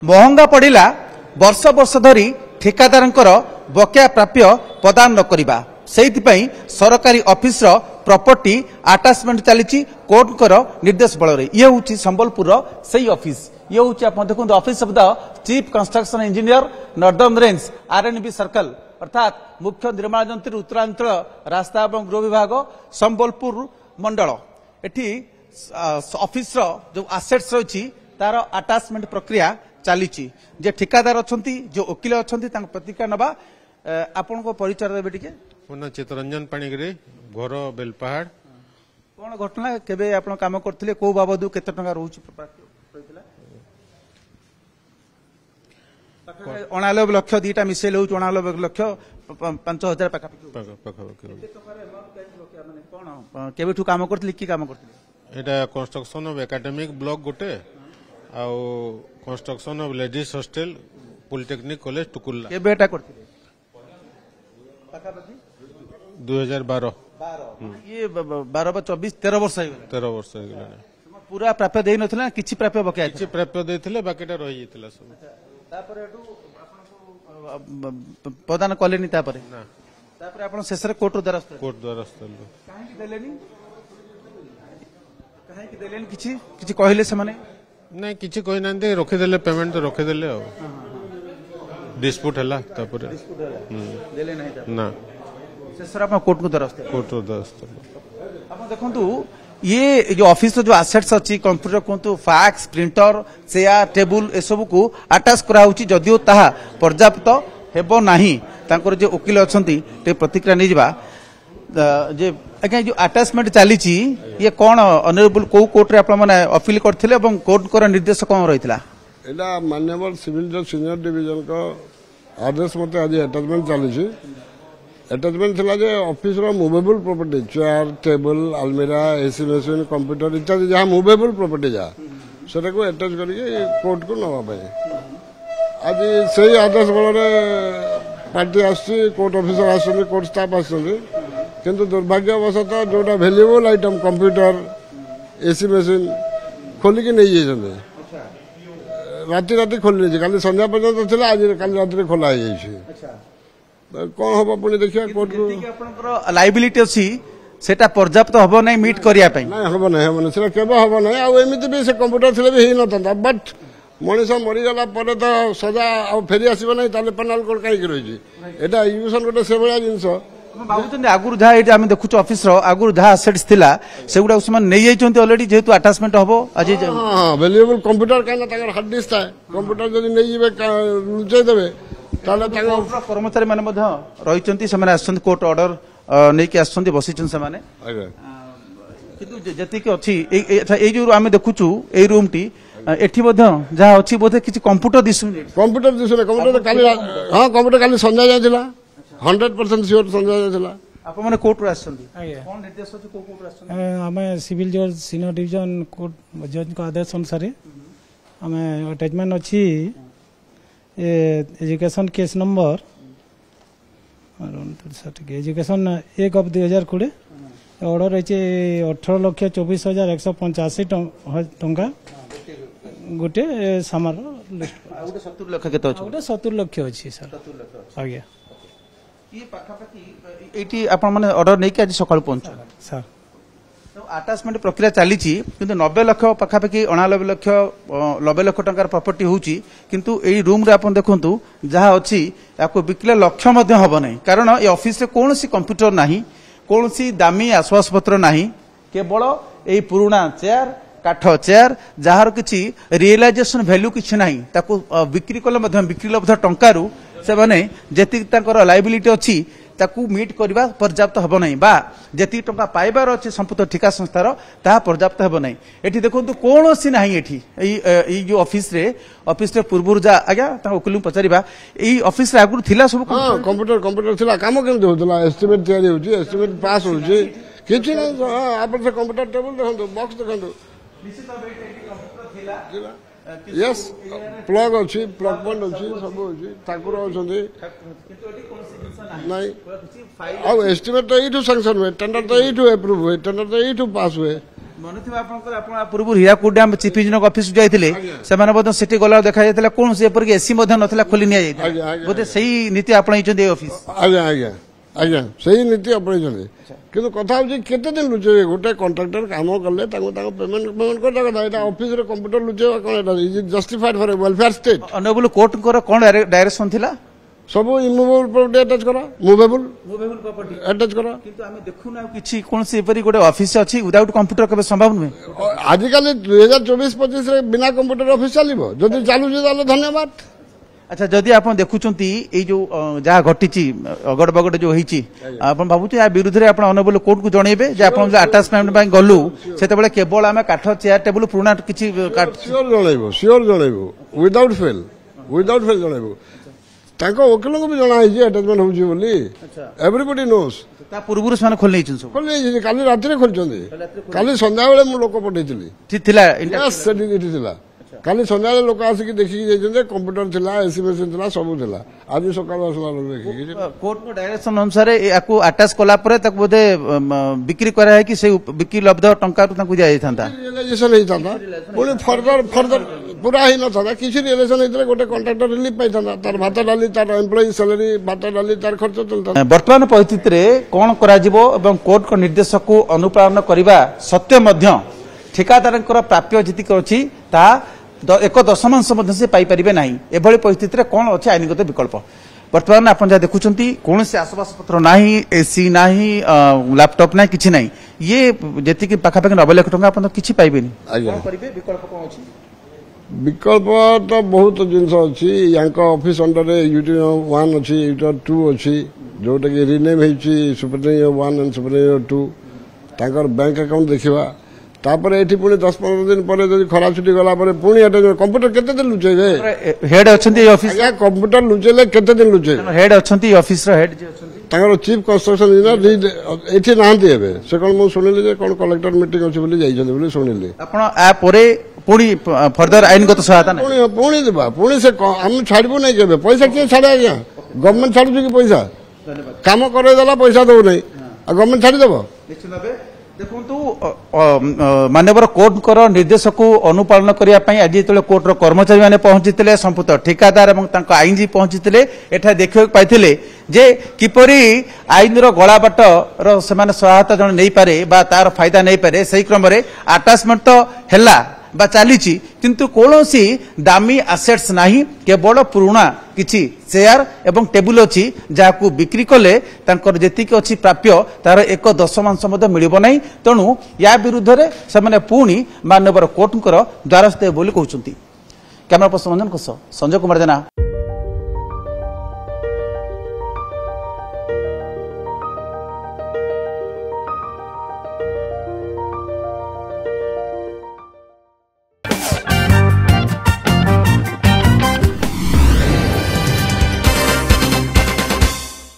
महंगा पड़िला वर्ष वर्ष धरी ठेकादारंकर बकेया प्राप्य प्रदान न करिबा सेइथिपई सरकारी ऑफिस रो प्रॉपर्टी अटैचमेंट चली कोर्टकर निर्देश बल ये हूँ संबलपुर सही ऑफिस ये हूँ आप देखते office of the chief construction engineer northern range RNB circle अर्थात मुख्य निर्माण जंत्री उत्तरांचल रास्ता और गृह विभाग संबलपुर मंडल एठी ऑफिस रो जो आसेट्स रही तार अटैचमेंट प्रक्रिया चली जे ठिकादार अच्छा जो वकिल अच्छा प्रतिक्रिया नवा आपण को परिचय देवे टिके मोना चितरंजन पाणिग्री घर बेलपहाड़ कौन घटना केबे आपण काम करथिले को बाबदू केते टंका रहउची अणालबे लक्ष दीटा मिसेल होउची अणालबे लक्ष 5000 पाखा कौन केबेठू काम करथिले की काम करथिले एटा कंस्ट्रक्शन ऑफ एकेडमिक ब्लॉक गोटे आ construction of ladies hostel polytechnic college Tukulla केबेटा करथिले पाखा 2012 ये 12-24-13 वर्ष 13 वर्ष हो गला पूरा प्राप्य देई नथिला किछि प्राप्य बकाया किछि प्राप्य देथिले बाकीटा रहि जितला सब तापर एटू आपन प्रदान कलेनी तापर ना तापर आपन शेषरे कोर्ट द्वारस्थ काहे कि देलेनी किछि कहिले से माने नहीं किछि कहि नांदे रखि देले पेमेंट तो रखि देले आ डिस्प्यूट हला तापर देले नहीं ना शेषरे आपन कोर्ट को द्वारस्थ आप देखु ये जो ऑफिस जो आसेट्स अच्छी कंप्यूटर कहतु फैक्स प्रिंटर चेयर टेबुल ए सब को अटैच कराउची जदियो ताहा पर्याप्त हेबो नाही तांकर जे वकील अछंती ते प्रतिक्रिया नै जिबा जे अगे जो अटैचमेंट चली ये कौन ऑनरेबल को कोर्ट रे आपण माने अपील करथिले एवं कोर्ट कर निर्देश कोन रहितला एला माननीय सिविल जज सीनियर डिवीजन को आदेश मते आज अटैचमेंट चली अटैचमेंट थिला जे ऑफिस रो मूवेबल प्रॉपर्टी चेयर टेबल अलमीरा एसी मशीन कंप्यूटर इत्यादि जहां मूवेबल प्रॉपर्टी जा सेटा को अटैच करके कोर्ट को नवा पाए आज सही आदेश बल पार्टी आसी कोर्ट ऑफिसर आसुनी कोर्ट स्टाफ आसुनी किंतु दुर्भाग्यवशतः जोटा valuable item computer AC machine खोलिकी नहीं जाइछन्ते राति राति खोली काली संध्या पर्यंत थिला आज काली राति खोला हो जाइछि कौन हम पुणी देखिए कोर्ट को लाइबिलिटी अच्छी सेटा पर्याप्त हम नहीं मीट करिया पे नहीं हम नहीं हम से केबे हम नहीं आ एमिति भी से कंप्यूटर थिले भी ही नथंता बट मनीष मरी गला परे तो सजा आ फेरी आसीबो नहीं ताले पेनल कोड काई रही छी एटा यूजन गोटे से भलिया जिंस बाबूचंदी आगुर जहा एटा हम देखुछ ऑफिस रो आगुर जहा असेट्स थिला सेगुडा उसमान नै जाइछन्ती ऑलरेडी जेतु अटैचमेंट हबो आज हां वैल्यूएबल कंप्यूटर काना ताकर हार्ड डिस्क था कंप्यूटर जदी नै जिवे लुचै देबे कर्मचारी मैंने रही कोर्ट ऑर्डर नहीं आसुँच बसी जी अच्छी जो आम देखुचु ये रूम टी एठी जहाँ अच्छी बोधे किसी कंप्यूटर दिशुनी कंप्यूटर कंप्यूटर काली हाँ कंप्यूटर काली संध्या जाइला 100% श्योर संध्या जाइला आप माने कोर्ट रे आछंती कोन निर्देश अछि को कोर्ट रे आछंती हमें सिविल जज सीनियर डिवीजन कोर्ट जज को आदेश अनुसार हमें अटैचमेंट अछि education case number education 1 of 2020 order रही 18,24,185 टंका गोटे सामार लिस्ट 70 लाख केते अछि गोटे 70 लाख अछि सर आज्ञा ये पाखापाखी एटी आपण माने ऑर्डर नै कि आज सकाळ पहुंच सर अटैचमेंट प्रक्रिया चली किंतु 90 लाख पाखापाखि 89 लाख 90 लाख टंकार प्रॉपर्टी होउची किंतु एई रूम रे आपण देखंतु जहा अछि याको बिकले लक्ष्य मध्ये हबो नै कारण ए ऑफिस रे कोनोसी कंप्यूटर नाही कोनोसी दामी आश्वासपत्र नाही केवल एई पुराना चेयर काठ चेयर जहार किछि रियलाइजेशन वैल्यू किछि नाही ताको बिक्री कले मध्ये बिक्री लब्ध टंकारु से माने जेति ताकर लायबिलिटी अछि ताकू मीट करबा पर्याप्त हबो नै बा जेति टंका पाइबार अछि संपुत ठिका संस्थार ता पर्याप्त हबो नै एठी देखंतु कोनोसी नाही एठी एई जो ऑफिस रे पूर्वरु जा आज्ञा ता ओकलु पचारिबा एई ऑफिस रे आगुर थिला सब हां कंप्यूटर थिला काम केमते होतला एस्टिमेट तयारी होची एस्टिमेट पास होची किछि नै आपण से कंप्यूटर टेबल देखंतु बॉक्स देखंतु निश्चित भाबे एठी कंप्यूटर थिला यस प्लग अच्छी प्लग पॉइंट अच्छी सब अच्छी ठाकुर अच्छे नहीं आउ एस्टिमेट तो यू सैंक्शन हुए टेंडर तो यू अप्रूव हुए टेंडर तो यू पास हुए ମନେ ଥିବା ଆପଣଙ୍କର ଆପଣ ପୂର୍ବରୁ Hirakud dam chief engineer office ଯାଇଥିଲେ ସେମାନେ ମଧ୍ୟ ସେଠି ଗଲା ଦେଖା ଯାଇଥିଲା କୌଣସି ଏପରିକି ଏସି ମଧ୍ୟ ନଥିଲା ଖୋଲି ନିଆଯାଇଥିଲା ବୋଧେ ସେଇ ନୀତି ଆପଣେଇଛନ୍ତି ଏ ଅଫିସ ଆଜ୍ଞା ଆଜ୍ଞା ଆଜ୍ଞା ସେଇ ନୀତି ଆପଣେଇଛନ୍ତି କିନ୍ତୁ କଥା ହଉଛି କେତେ ଦିନ ଲୁଚେଇବେ ଗୋଟେ କଣ୍ଟ୍ରାକ୍ଟର କାମ କଲେ ତାଙ୍କୁ ପେମେଣ୍ଟ କରିବା କଥା ଏଇଟା ଅଫିସରେ କମ୍ପ୍ୟୁଟର ଲୁଚେଇବା କଣ ଏଇଟା is ଜଷ୍ଟିଫାଇଡ for welfare state honourable କୋର୍ଟଙ୍କର କଣ ଡାଇରେକ୍ସନ ଥିଲା ସବୁ ଇମୁଭେବଲ ପ୍ରପର୍ଟି ଆଟାଚ କର ମୁଭେବଲ ପ୍ରପର୍ଟି ଆଟାଚ କର କିନ୍ତୁ ଆମେ ଦେଖୁନା କିଛି କୌଣସି ଏପରି ଗୋଟେ ଅଫିସ ଅଛି ୱିଦାଉଟ୍ କମ୍ପ୍ୟୁଟର କେବେ ସମ୍ଭବ ନୁହେଁ ଆଜିକାଲି 2024-25 ରେ ବିନା କମ୍ପ୍ୟୁଟର ଅଫିସ ଚାଲିବ ଯଦି ଚାଲୁଛି ତାହେଲେ ଧନ୍ୟବାଦ আচ্ছা যদি আপনার দেখুছেন এই যে যা ঘটিছি অগড় বগড় যে হয়েছি আপনার ভাবুছেন এ বিরুদ্ধে আপনার অনরেবল কোর্ট কু জনাইবে যে আপনার যে আটাচমেন্ট পাই গলু সেতবে কেবল আমি কাঠ চেয়ার টেবুল পুরোনা কিছু ସିଓର ଜଣାଇବୁ ୱିଦାଉଟ୍ ଫେଲ୍ ଜଣାଇବୁ ତାଙ୍କ ଓକିଲଙ୍କୁ ବି ଜଣା ହେଇଛି ଆଟାଚମେଣ୍ଟ ହଉଛି ବୋଲି ଏଭରିବଡି ନୋସ୍ ତା ପୂର୍ବରୁ ସେମାନେ ଖୋଲି ନେଇଛନ୍ତି ସବୁ ଖୋଲି ଯାଇଛି କାଲି ରାତିରେ ଖୋଲିଛନ୍ତି କାଲି ସନ୍ଧ୍ୟାବେଳେ ମୁଁ ଲୋକ ପଠେଇଥିଲି ଠିକ ଥିଲା ସେଠି ଥିଲା କାଲି ସନ୍ଧ୍ୟାବେଳେ ଲୋକ ଆସିକି ଦେଖିକି ଯାଇଛନ୍ତି କମ୍ପ୍ୟୁଟର ଥିଲା ଏସି ମେସିନ୍ ଥିଲା ସବୁ ଥିଲା ଆଜି ସକାଳୁ ଆସିଲା ଲୋକ ଦେଖିକି କୋର୍ଟଙ୍କ ଡାଇରେକ୍ସନ ଅନୁସାରେ ୟାକୁ ଆଟାଚ କଲା ପରେ ତାକୁ ବୋଧେ ବିକ୍ରି କରା ହେଇକି ସେଇ ବିକ୍ରି ଲବ୍ଧ ଟଙ୍କାରୁ ତାଙ୍କୁ ଦିଆଯାଇଥାନ୍ତା ରିଏଲାଇଜେସନ ହେଇଥାନ୍ତା ପୁଣି ଫର୍ଦର ପୁରା ହେଇନଥାନ୍ତା କିଛି ରିଏଲାଇଜେସନ ହେଇଥିଲେ ଗୋଟେ କଣ୍ଟ୍ରାକ୍ଟର ରିଲିଫ ପାଇଥାନ୍ତା ତାର ଭାତ ଡାଲି ତାର ଏମ୍ପ୍ଲୟି ସାଲାରୀ ଭାତ ଡାଲି ତାର ଖର୍ଚ୍ଚ ଚଳିଥାନ୍ତା ବର୍ତ୍ତମାନ ପରିସ୍ଥିତିରେ କଣ କରାଯିବ ଏବଂ କୋର୍ଟଙ୍କ ନିର୍ଦ୍ଦେଶକୁ ଅନୁପାଳନ କରିବା ସତ୍ତ୍ୱେ ମଧ୍ୟ ଠିକାଦାରଙ୍କର ପ୍ରାପ୍ୟ ଯେତିକି ଅଛି ତାହା 1/10 ମଧ୍ୟ ସେ ପାଇପାରିବେ ନାହିଁ ଏଭଳି ପରିସ୍ଥିତିରେ କଣ ଅଛି ଆଇନଗତ ବିକଳ୍ପ ବର୍ତ୍ତମାନ ଆପଣ ଯାହା ଦେଖୁଛନ୍ତି କୌଣସି ଆସବାବପତ୍ର ନାହିଁ ଏସି ନାହିଁ ଲ୍ୟାପଟପ୍ ନାହିଁ କିଛି ନାହିଁ ଇଏ ଯେତିକି ପାଖାପାଖି 90 ଲକ୍ଷ ଟଙ୍କା ଆପଣ କିଛି ପାଇବେନି କଣ କରିବେ ବିକଳ୍ପ କଣ ଅଛି ବିକଳ୍ପ ତ ବହୁତ ଜିନିଷ ଅଛି ୟାଙ୍କ ଅଫିସ ଅଣ୍ଡରରେ ୟୁଟିର 1 ଅଛି ୟୁଟିର 2 ଅଛି ଯୋଉଟା କି ରିନେମ୍ ହେଇଛି ସୁପରିଟେଣ୍ଡେଣ୍ଟ 1 ଆଣ୍ଡ ସୁପରିଟେଣ୍ଡେଣ୍ଟ 2 ତାଙ୍କର ବ୍ୟାଙ୍କ ଆକାଉଣ୍ଟ ଦେଖିବା ତାପରେ ଏଠି ପୁଣି 10-15 ଦିନ ପରେ ଯଦି ଖରା ଛୁଟି ଗଲା ପରେ ପୁଣି କମ୍ପ୍ୟୁଟର କେତେ ଦିନ ଲୁଚେଇବେ ହେଡ୍ ଅଛନ୍ତି ଏ ଅଫିସ ଆଜ୍ଞା କମ୍ପ୍ୟୁଟର ଲୁଚେଇଲେ କେତେ ଦିନ ଲୁଚେଇବେ ହେଡ୍ ଅଛନ୍ତି ଅଫିସର ହେଡ୍ ଯେ ଅଛନ୍ତି ତାଙ୍କର ଚିଫ୍ କନଷ୍ଟ୍ରକ୍ସନ ଇଞ୍ଜିନିୟର ଏଠି ନାହାନ୍ତି ଏବେ ସେ କଣ ମୁଁ ଶୁଣିଲି ଯେ କଣ କଲେକ୍ଟର ମିଟିଂ ଅଛି ବୋଲି ଯାଇଛନ୍ତି ବୋଲି ଶୁଣିଲି ଆପଣ ଆ ପରେ ପୁଣି ଫର୍ଦର ଆଇନଗତ ସହାୟତା ପୁଣି ଦେବା ପୁଣି ସେ ଆମେ ଛାଡିବୁ ନାହିଁ କେବେ ପଇସା କିଏ ଛାଡେ ଆଜ୍ଞା ଗଭର୍ଣ୍ଣମେଣ୍ଟ ଛାଡୁଛି କି ପଇସା କାମ କରେଇଦେଲା ପଇସା ଦଉନାହିଁ ଆଉ ଗଭର୍ଣ୍ଣମେଣ୍ଟ ଛାଡିଦେବ ନିଶ୍ଚିତ ଭାବେ ଦେଖନ୍ତୁ ମାନ୍ୟବର କୋର୍ଟଙ୍କର ନିର୍ଦ୍ଦେଶକୁ ଅନୁପାଳନ କରିବା ପାଇଁ ଆଜି ଯେତେବେଳେ କୋର୍ଟର କର୍ମଚାରୀମାନେ ପହଞ୍ଚିଥିଲେ ସମ୍ପୃକ୍ତ ଠିକାଦାର ଏବଂ ତାଙ୍କ ଆଇନଜୀବୀ ପହଞ୍ଚିଥିଲେ ଏଠାରେ ଦେଖିବାକୁ ପାଇଥିଲେ ଯେ କିପରି ଆଇନର ଗଳାବାଟର ସେମାନେ ସହାୟତା ଜଣେ ନେଇପାରେ ବା ତାର ଫାଇଦା ନେଇପାରେ ସେହି କ୍ରମରେ ଆଟାଚମେଣ୍ଟ ତ ହେଲା বা চালিছি কিন্তু কৌশি দামি আসেটস ନାହିଁ কেবল পুরুণা কিছু চেয়ার এবং টেবুল অছি যাহাকু বিক্রি কলে তাঙ্কর যেতিকি অছি প্রাপ্য তার 1/10 মধ্যে মিলিব নাই তেণু ইয়া বিরুদ্ধে সেমানে পুনি মাননীয় কোর্টଙ୍କର দ্বারস্থ বলি কହୁଛନ୍ତି ক্যামেরা পর্সন মঞ্জন সঞ্জয় কুমার জেনা।